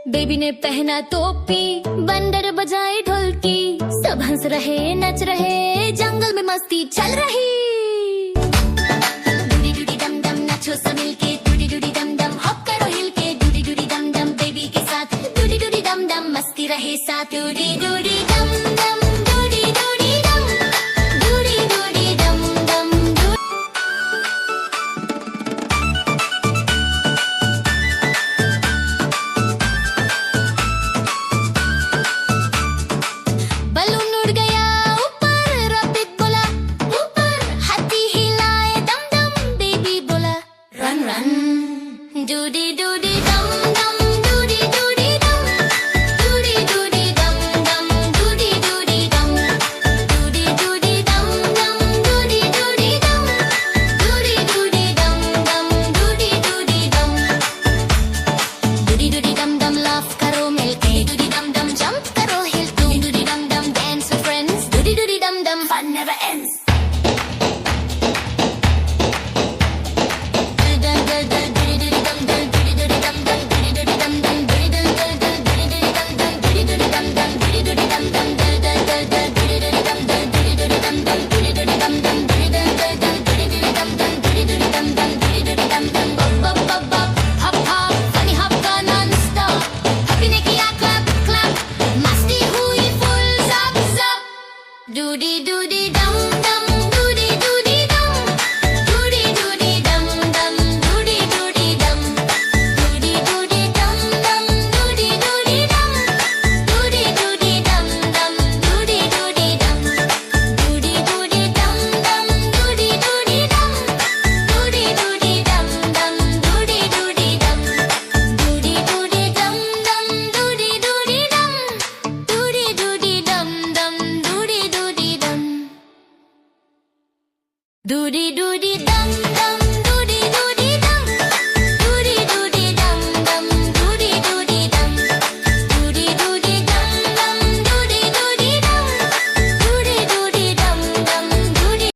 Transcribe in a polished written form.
Baby ने पहना टोपी, बंदर बजाए ढोलकी, सब हंस रहे नच रहे, जंगल में मस्ती चल रही। डूडी डूडी डम डम नाचो सब मिलके, डूडी डूडी डम डम हॉप करो हिल के, डूडी डूडी डम डम बेबी के साथ, डूडी डूडी डम डम मस्ती रहे साथ, डूडी डूडी डम डम डूडी डूडी डम, डूडी डूडी डम डम बलून उड़ गया ऊपर, रॉकेट बोला ऊपर, हाथी हिलाए दम दम, बेबी बोला रन रन, डूडी डूडी डम डम, डूडी डूडी डम, डूडी डूडी डम डम, डूडी डूडी डम, डूडी डूडी डम डम, डूडी डूडी डम, डूडी डूडी डम डम, डूडी डूडी डम, डूडी डूडी डम डम लाफ करो मिलके, डूडी डम डम जंप करो हिल टू, डूडी डम डम dance with friends, Dudi Dudi डम डम fun never ends. Doody doody dum dum, doody doody dum, doody doody dum dum, doody doody dum, doody doody dum dum, doody doody dum, doody doody dum dum, doody doody dum, doody doody dum dum, doody doody dum, doody doody dum dum, doody doody dum, doody doody dum dum, doody doody dum, doody doody dum dum, doody doody dum. Doody doody dum.